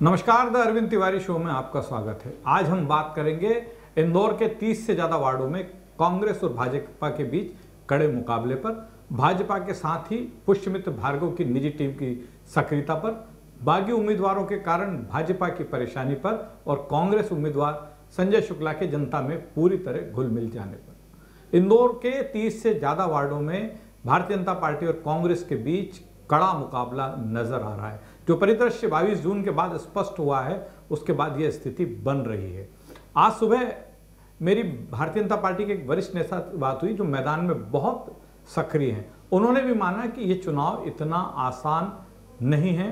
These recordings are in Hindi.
नमस्कार, द अरविंद तिवारी शो में आपका स्वागत है। आज हम बात करेंगे इंदौर के 30 से ज़्यादा वार्डों में कांग्रेस और भाजपा के बीच कड़े मुकाबले पर, भाजपा के साथ ही पुष्यमित्र भार्गव की निजी टीम की सक्रियता पर, बागी उम्मीदवारों के कारण भाजपा की परेशानी पर और कांग्रेस उम्मीदवार संजय शुक्ला के जनता में पूरी तरह घुल मिल जाने पर। इंदौर के 30 से ज़्यादा वार्डों में भारतीय जनता पार्टी और कांग्रेस के बीच कड़ा मुकाबला नजर आ रहा है। जो परिदृश्य 22 जून के बाद स्पष्ट हुआ है, उसके बाद यह स्थिति बन रही है। आज सुबह मेरी भारतीय जनता पार्टी के एक वरिष्ठ नेता से बात हुई जो मैदान में बहुत सक्रिय हैं। उन्होंने भी माना कि यह चुनाव इतना आसान नहीं है।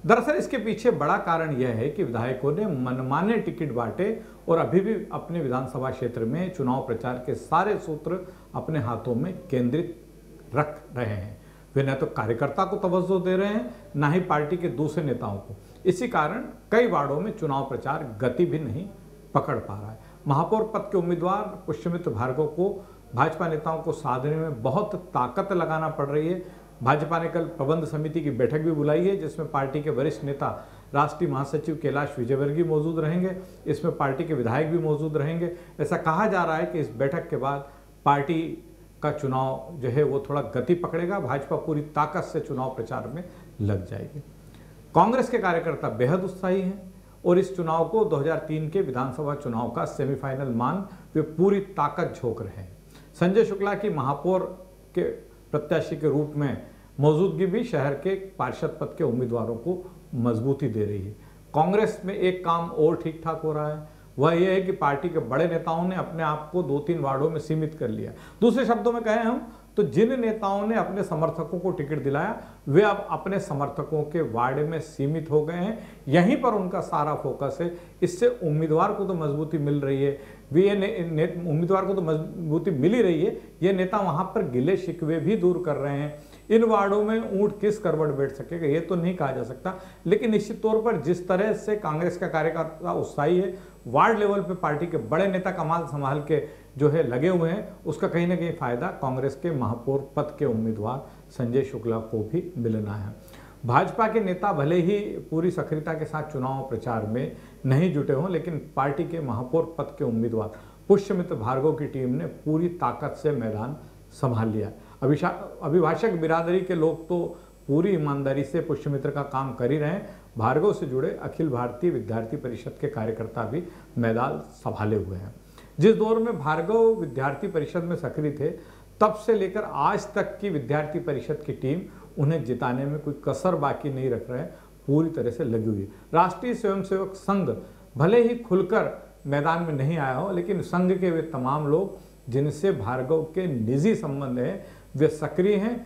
दरअसल इसके पीछे बड़ा कारण यह है कि विधायकों ने मनमाने टिकट बांटे और अभी भी अपने विधानसभा क्षेत्र में चुनाव प्रचार के सारे सूत्र अपने हाथों में केंद्रित रख रहे हैं। वे न तो कार्यकर्ता को तवज्जो दे रहे हैं, न ही पार्टी के दूसरे नेताओं को। इसी कारण कई वार्डों में चुनाव प्रचार गति भी नहीं पकड़ पा रहा है। महापौर पद के उम्मीदवार पुष्यमित्र भार्गव को भाजपा नेताओं को साधने में बहुत ताकत लगाना पड़ रही है। भाजपा ने कल प्रबंध समिति की बैठक भी बुलाई है, जिसमें पार्टी के वरिष्ठ नेता राष्ट्रीय महासचिव कैलाश विजयवर्गीय मौजूद रहेंगे। इसमें पार्टी के विधायक भी मौजूद रहेंगे। ऐसा कहा जा रहा है कि इस बैठक के बाद पार्टी का चुनाव जो है वो थोड़ा गति पकड़ेगा। भाजपा पूरी ताकत से चुनाव प्रचार में लग जाएगी। कांग्रेस के कार्यकर्ता बेहद उत्साही हैं और इस चुनाव को 2003 के विधानसभा चुनाव का सेमीफाइनल मान वे पूरी ताकत झोंक रहे हैं। संजय शुक्ला की महापौर के प्रत्याशी के रूप में मौजूदगी भी शहर के पार्षद पद के उम्मीदवारों को मजबूती दे रही है। कांग्रेस में एक काम और ठीक ठाक हो रहा है, वह यह है कि पार्टी के बड़े नेताओं ने अपने आप को 2-3 वार्डों में सीमित कर लिया। दूसरे शब्दों में कहें हम तो जिन नेताओं ने अपने समर्थकों को टिकट दिलाया, वे अब अपने समर्थकों के वार्ड में सीमित हो गए हैं। यहीं पर उनका सारा फोकस है। इससे उम्मीदवार को तो मजबूती मिल रही है, उम्मीदवार को तो मजबूती मिल ही रही है। ये नेता वहां पर गिले शिकवे भी दूर कर रहे हैं। इन वार्डों में ऊंट किस करवट बैठ सकेगा ये तो नहीं कहा जा सकता, लेकिन निश्चित तौर पर जिस तरह से कांग्रेस का कार्यकर्ता उत्साही है, वार्ड लेवल पे पार्टी के बड़े नेता कमाल संभाल के जो है लगे हुए हैं, उसका कहीं ना कहीं फायदा कांग्रेस के महापौर पद के उम्मीदवार संजय शुक्ला को भी मिलना है। भाजपा के नेता भले ही पूरी सक्रियता के साथ चुनाव प्रचार में नहीं जुटे हों, लेकिन पार्टी के महापौर पद के उम्मीदवार पुष्यमित्र भार्गव की टीम ने पूरी ताकत से मैदान संभाल लिया। अभिभाषक बिरादरी के लोग तो पूरी ईमानदारी से पुष्यमित्र का काम कर ही रहे हैं। भार्गव से जुड़े अखिल भारतीय विद्यार्थी परिषद के कार्यकर्ता भी मैदान संभाले हुए हैं। जिस दौर में भार्गव विद्यार्थी परिषद में सक्रिय थे, तब से लेकर आज तक की विद्यार्थी परिषद की टीम उन्हें जिताने में कोई कसर बाकी नहीं रख रहे हैं, पूरी तरह से लगी हुई है। राष्ट्रीय स्वयंसेवक संघ भले ही खुलकर मैदान में नहीं आया हो, लेकिन संघ के वे तमाम लोग जिनसे भार्गव के निजी संबंध हैं, वे सक्रिय हैं।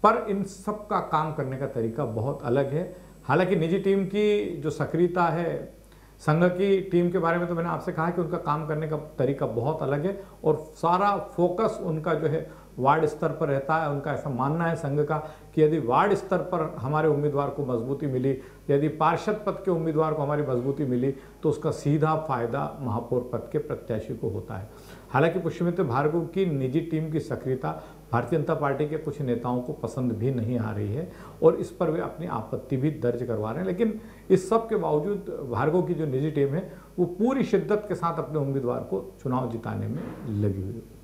पर इन सब का काम करने का तरीका बहुत अलग है। हालांकि निजी टीम की जो सक्रियता है, संघ की टीम के बारे में तो मैंने आपसे कहा कि उनका काम करने का तरीका बहुत अलग है और सारा फोकस उनका जो है वार्ड स्तर पर रहता है। उनका ऐसा मानना है संघ का कि यदि वार्ड स्तर पर हमारे उम्मीदवार को मजबूती मिली, यदि पार्षद पद के उम्मीदवार को हमारी मजबूती मिली, तो उसका सीधा फायदा महापौर पद के प्रत्याशी को होता है। हालांकि पुष्यमित्र भार्गव की निजी टीम की सक्रियता भारतीय जनता पार्टी के कुछ नेताओं को पसंद भी नहीं आ रही है और इस पर वे अपनी आपत्ति भी दर्ज करवा रहे हैं। लेकिन इस सब के बावजूद भार्गव की जो निजी टीम है, वो पूरी शिद्दत के साथ अपने उम्मीदवार को चुनाव जिताने में लगी हुई है।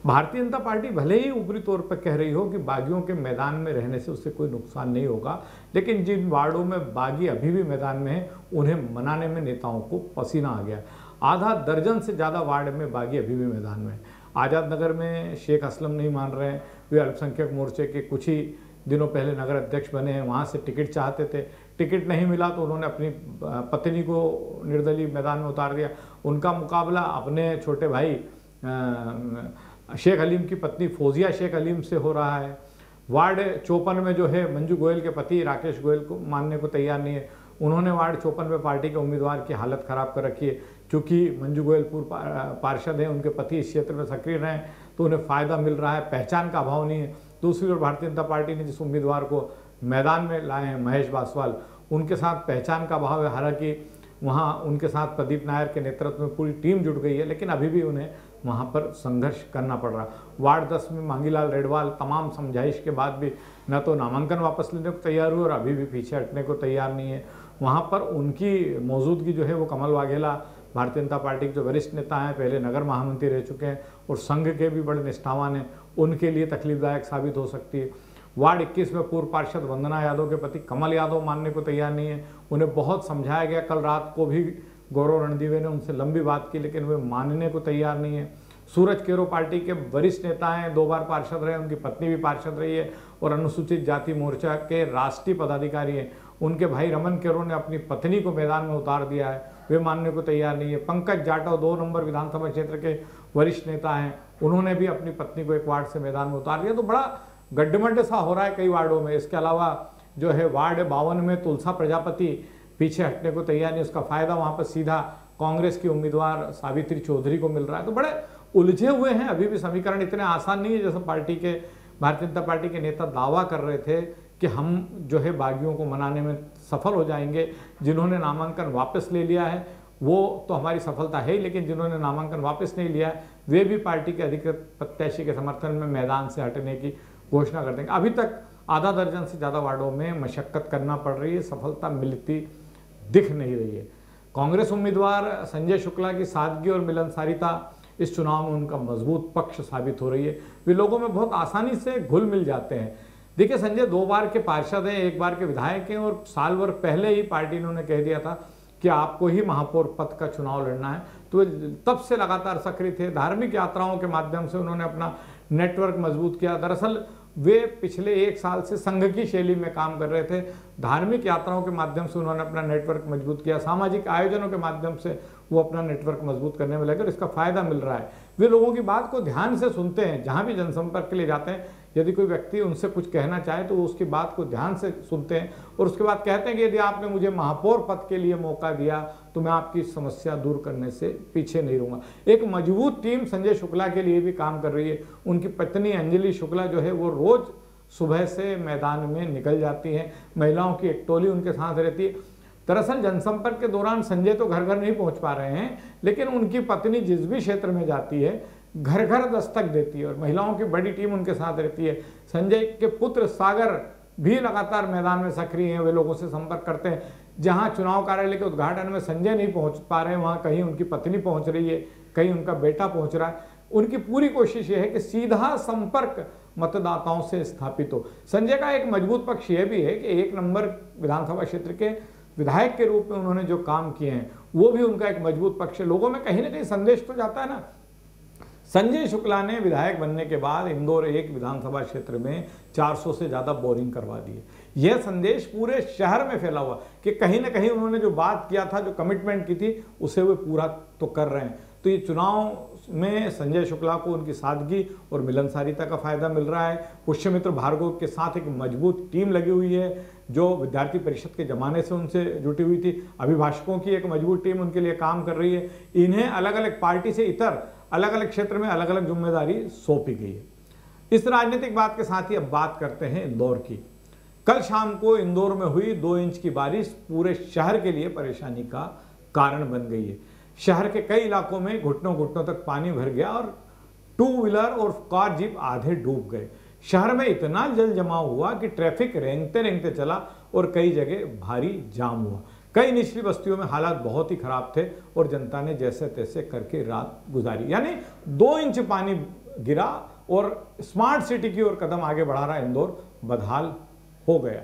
भारतीय जनता पार्टी भले ही ऊपरी तौर पर कह रही हो कि बागियों के मैदान में रहने से उससे कोई नुकसान नहीं होगा, लेकिन जिन वार्डों में बागी अभी भी मैदान में है, उन्हें मनाने में नेताओं को पसीना आ गया। आधा दर्जन से ज़्यादा वार्ड में बागी अभी भी मैदान में है। आज़ाद नगर में शेख असलम नहीं मान रहे हैं। वे अल्पसंख्यक मोर्चे के कुछ ही दिनों पहले नगर अध्यक्ष बने हैं, वहाँ से टिकट चाहते थे। टिकट नहीं मिला तो उन्होंने अपनी पत्नी को निर्दलीय मैदान में उतार दिया। उनका मुकाबला अपने छोटे भाई शेख हलीम की पत्नी फौजिया शेख हलीम से हो रहा है। वार्ड 54 में जो है मंजू गोयल के पति राकेश गोयल को मानने को तैयार नहीं है। उन्होंने वार्ड 54 में पार्टी के उम्मीदवार की हालत खराब कर रखी है। चूँकि मंजू गोयल पूर्व पार्षद हैं, उनके पति इस क्षेत्र में सक्रिय रहे, तो उन्हें फ़ायदा मिल रहा है, पहचान का अभाव नहीं है। दूसरी ओर भारतीय जनता पार्टी ने जिस उम्मीदवार को मैदान में लाए हैं, महेश बासवाल, उनके साथ पहचान का अभाव है। हालांकि वहाँ उनके साथ प्रदीप नायर के नेतृत्व में पूरी टीम जुट गई है, लेकिन अभी भी उन्हें वहाँ पर संघर्ष करना पड़ रहा। वार्ड 10 में मांगीलाल रेडवाल तमाम समझाइश के बाद भी न तो नामांकन वापस लेने को तैयार हुए और अभी भी पीछे हटने को तैयार नहीं है। वहाँ पर उनकी मौजूदगी जो है वो कमल वाघेला भारतीय जनता पार्टी के जो वरिष्ठ नेता हैं, पहले नगर महामंत्री रह चुके हैं और संघ के भी बड़े निष्ठावान हैं, उनके लिए तकलीफदायक साबित हो सकती है। वार्ड 21 में पूर्व पार्षद वंदना यादव के पति कमल यादव मानने को तैयार नहीं है। उन्हें बहुत समझाया गया, कल रात को भी गौरव रणदीवे ने उनसे लंबी बात की, लेकिन वे मानने को तैयार नहीं है। सूरज केरो पार्टी के वरिष्ठ नेता हैं, 2 बार पार्षद रहे, उनकी पत्नी भी पार्षद रही है और अनुसूचित जाति मोर्चा के राष्ट्रीय पदाधिकारी हैं। उनके भाई रमन केरो ने अपनी पत्नी को मैदान में उतार दिया है, वे मानने को तैयार नहीं है। पंकज जाटव 2 नंबर विधानसभा क्षेत्र के वरिष्ठ नेता हैं, उन्होंने भी अपनी पत्नी को एक वार्ड से मैदान में उतार दिया। तो बड़ा गड्ढमड्ढ सा हो रहा है कई वार्डों में। इसके अलावा जो है वार्ड 52 में तुलसा प्रजापति पीछे हटने को तैयार नहीं, उसका फायदा वहाँ पर सीधा कांग्रेस की उम्मीदवार सावित्री चौधरी को मिल रहा है। तो बड़े उलझे हुए हैं, अभी भी समीकरण इतने आसान नहीं है जैसे भारतीय जनता पार्टी के नेता दावा कर रहे थे कि हम जो है बागियों को मनाने में सफल हो जाएंगे। जिन्होंने नामांकन वापस ले लिया है वो तो हमारी सफलता है ही, लेकिन जिन्होंने नामांकन वापस नहीं लिया है वे भी पार्टी के अधिकृत प्रत्याशी के समर्थन में मैदान से हटने की घोषणा कर देंगे। अभी तक आधा दर्जन से ज़्यादा वार्डों में मशक्कत करना पड़ रही है, सफलता मिलती दिख नहीं रही है। कांग्रेस उम्मीदवार संजय शुक्ला की सादगी और मिलनसारिता इस चुनाव में उनका मजबूत पक्ष साबित हो रही है। वे लोगों में बहुत आसानी से घुल मिल जाते हैं। देखिए, संजय 2 बार के पार्षद हैं, 1 बार के विधायक हैं और साल भर पहले ही पार्टी ने उन्हें कह दिया था कि आपको ही महापौर पद का चुनाव लड़ना है, तो तब से लगातार सक्रिय थे। धार्मिक यात्राओं के माध्यम से उन्होंने अपना नेटवर्क मजबूत किया। दरअसल वे पिछले 1 साल से संघ की शैली में काम कर रहे थे। धार्मिक यात्राओं के माध्यम से उन्होंने अपना नेटवर्क मजबूत किया, सामाजिक आयोजनों के माध्यम से वो अपना नेटवर्क मजबूत करने में लगे और इसका फायदा मिल रहा है। वे लोगों की बात को ध्यान से सुनते हैं, जहां भी जनसंपर्क के लिए जाते हैं, यदि कोई व्यक्ति उनसे कुछ कहना चाहे तो वो उसकी बात को ध्यान से सुनते हैं और उसके बाद कहते हैं कि यदि आपने मुझे महापौर पद के लिए मौका दिया तो मैं आपकी समस्या दूर करने से पीछे नहीं रहूंगा। एक मजबूत टीम संजय शुक्ला के लिए भी काम कर रही है। उनकी पत्नी अंजलि शुक्ला जो है वो रोज सुबह से मैदान में निकल जाती हैं, महिलाओं की एक टोली उनके साथ रहती है। दरअसल जनसंपर्क के दौरान संजय तो घर घर नहीं पहुंच पा रहे हैं, लेकिन उनकी पत्नी जिस भी क्षेत्र में जाती है घर घर दस्तक देती है और महिलाओं की बड़ी टीम उनके साथ रहती है। संजय के पुत्र सागर भी लगातार मैदान में सक्रिय हैं, वे लोगों से संपर्क करते हैं। जहां चुनाव कार्यालय के उद्घाटन में संजय नहीं पहुंच पा रहे हैं, वहां कहीं उनकी पत्नी पहुंच रही है, कहीं उनका बेटा पहुंच रहा है। उनकी पूरी कोशिश ये है कि सीधा संपर्क मतदाताओं से स्थापित हो। संजय का एक मजबूत पक्ष यह भी है कि 1 नंबर विधानसभा क्षेत्र के विधायक के रूप में उन्होंने जो काम किए हैं वो भी उनका एक मजबूत पक्ष है। लोगों में कहीं ना कहीं संदेश तो जाता है ना। संजय शुक्ला ने विधायक बनने के बाद इंदौर 1 विधानसभा क्षेत्र में 400 से ज़्यादा बोरिंग करवा दिए। यह संदेश पूरे शहर में फैला हुआ कि कहीं ना कहीं उन्होंने जो बात किया था, जो कमिटमेंट की थी, उसे वे पूरा तो कर रहे हैं। तो ये चुनाव में संजय शुक्ला को उनकी सादगी और मिलनसारिता का फायदा मिल रहा है। पुष्यमित्र भार्गव के साथ एक मजबूत टीम लगी हुई है जो विद्यार्थी परिषद के जमाने से उनसे जुटी हुई थी। अभिभाषकों की एक मजबूत टीम उनके लिए काम कर रही है। इन्हें अलग अलग पार्टी से इतर अलग अलग क्षेत्र में अलग अलग जिम्मेदारी सौंपी गई है। इस राजनीतिक बात के साथ ही अब बात करते हैं इंदौर की। कल शाम को इंदौर में हुई 2 इंच की बारिश पूरे शहर के लिए परेशानी का कारण बन गई है। शहर के कई इलाकों में घुटनों घुटनों तक पानी भर गया और 2 व्हीलर और कार जीप आधे डूब गए। शहर में इतना जल जमाव हुआ कि ट्रैफिक रेंगते रेंगते चला और कई जगह भारी जाम हुआ। कई निचली बस्तियों में हालात बहुत ही खराब थे और जनता ने जैसे तैसे करके रात गुजारी। यानी 2 इंच पानी गिरा और स्मार्ट सिटी की ओर कदम आगे बढ़ा रहा इंदौर बदहाल हो गया।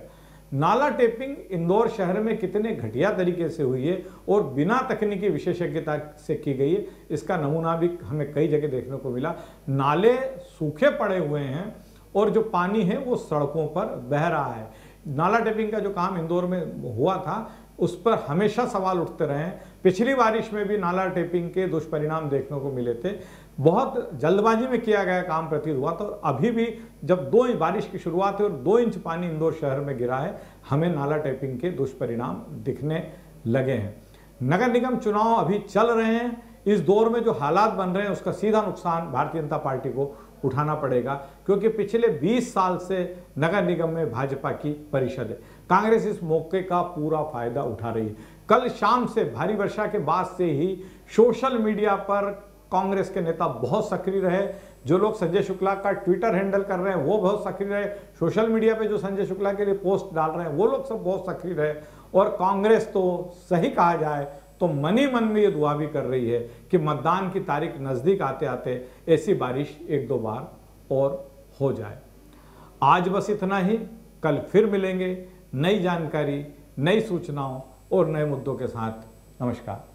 नाला टेपिंग इंदौर शहर में कितने घटिया तरीके से हुई है और बिना तकनीकी विशेषज्ञता से की गई है, इसका नमूना भी हमें कई जगह देखने को मिला। नाले सूखे पड़े हुए हैं और जो पानी है वो सड़कों पर बह रहा है। नाला टेपिंग का जो काम इंदौर में हुआ था उस पर हमेशा सवाल उठते रहे हैं। पिछली बारिश में भी नाला टेपिंग के दुष्परिणाम देखने को मिले थे। बहुत जल्दबाजी में किया गया काम प्रतीत हुआ था और अभी भी जब 2 इंच बारिश की शुरुआत है और 2 इंच पानी इंदौर शहर में गिरा है, हमें नाला टेपिंग के दुष्परिणाम दिखने लगे हैं। नगर निगम चुनाव अभी चल रहे हैं। इस दौर में जो हालात बन रहे हैं उसका सीधा नुकसान भारतीय जनता पार्टी को उठाना पड़ेगा, क्योंकि पिछले 20 साल से नगर निगम में भाजपा की परिषद है। कांग्रेस इस मौके का पूरा फायदा उठा रही है। कल शाम से भारी वर्षा के बाद से ही सोशल मीडिया पर कांग्रेस के नेता बहुत सक्रिय रहे। जो लोग संजय शुक्ला का ट्विटर हैंडल कर रहे हैं वो बहुत सक्रिय रहे। सोशल मीडिया पे जो संजय शुक्ला के लिए पोस्ट डाल रहे हैं वो लोग सब बहुत सक्रिय रहे और कांग्रेस तो सही कहा जाए तो मन ही मन में ये दुआ भी कर रही है कि मतदान की तारीख नज़दीक आते आते ऐसी बारिश एक दो बार और हो जाए। आज बस इतना ही। कल फिर मिलेंगे नई जानकारी, नई सूचनाओं और नए मुद्दों के साथ। नमस्कार।